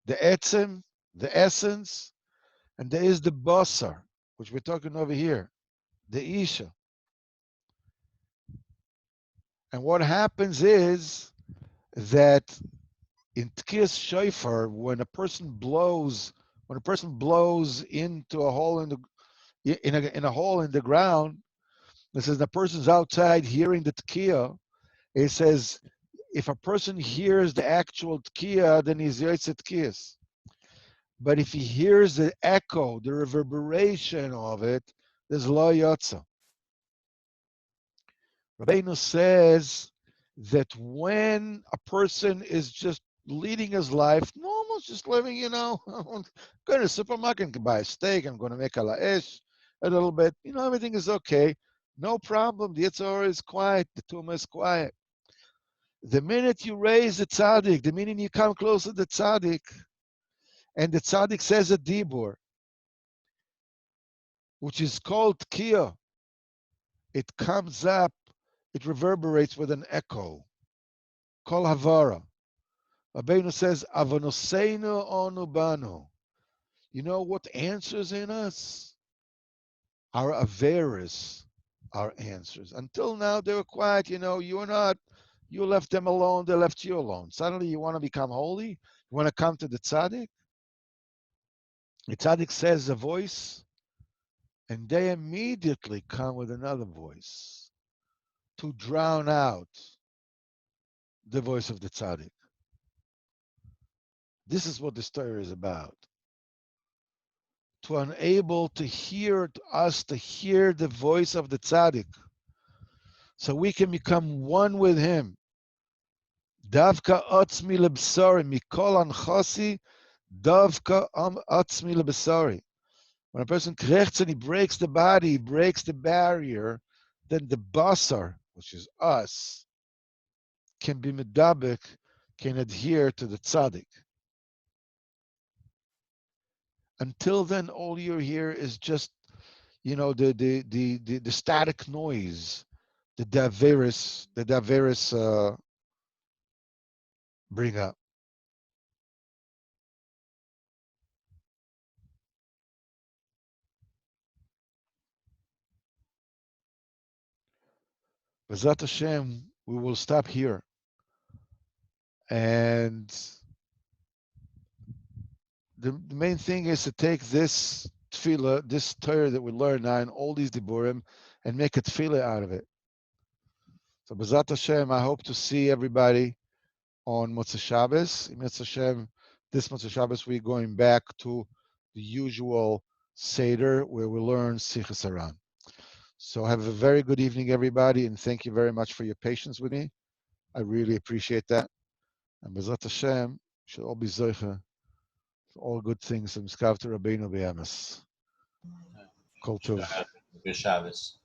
the Etzem, the essence, and there is the Basar, which we're talking over here, the Isha. And what happens is that in Tkiyas Shofar, when a person blows into a hole in a hole in the ground, it says the person's outside hearing the Tkiyah. It says if a person hears the actual Tkiyah, then he's Yotze Tkiyas. But if he hears the echo, the reverberation of it, there's Lo Yotze. Rabbeinu says that when a person is just leading his life, normal, just living, I'm going to the supermarket and buy a steak, I'm going to make a la'esh a little bit, everything is okay. No problem. The Yetzer Hara is quiet. The Tumah is quiet. The minute you raise the tzaddik, the minute you come close to the tzaddik, and the tzaddik says a dibur, which is called tkiyah, it comes up, it reverberates with an echo. Kol havara. Rabbeinu says, Avonoseinu onu banu. You know what answers in us? Our Averis are answers. Until now, they were quiet. You left them alone, they left you alone. Suddenly, you want to become holy? You want to come to the tzaddik? The tzaddik says a voice, and they immediately come with another voice to drown out the voice of the tzaddik. This is what the story is about. To unable to hear us, to hear the voice of the tzaddik, so we can become one with him. Davka otzmi lebsari mikol anchosi, davka otzmi lebsari. When a person krechts and he breaks the body, he breaks the barrier, then the basar, which is us, can be medabek, can adhere to the tzaddik. Until then, all you hear is just, the static noise, the daveris bring up. B'ezrat Hashem, we will stop here. And the main thing is to take this tefillah, this Torah that we learn now, and all these diburim, and make a tefillah out of it. So B'ezrat Hashem, I hope to see everybody on Motzei Shabbos. Motzei Hashem, this Motzei Shabbos, we're going back to the usual Seder where we learn Sichas Aharon. So have a very good evening, everybody, and thank you very much for your patience with me. I really appreciate that. And B'ezrat Hashem, should all be zoicha, all good things. And Miskav to Rabbeinu B'Yamas. Kol Tov. Good Shabbos.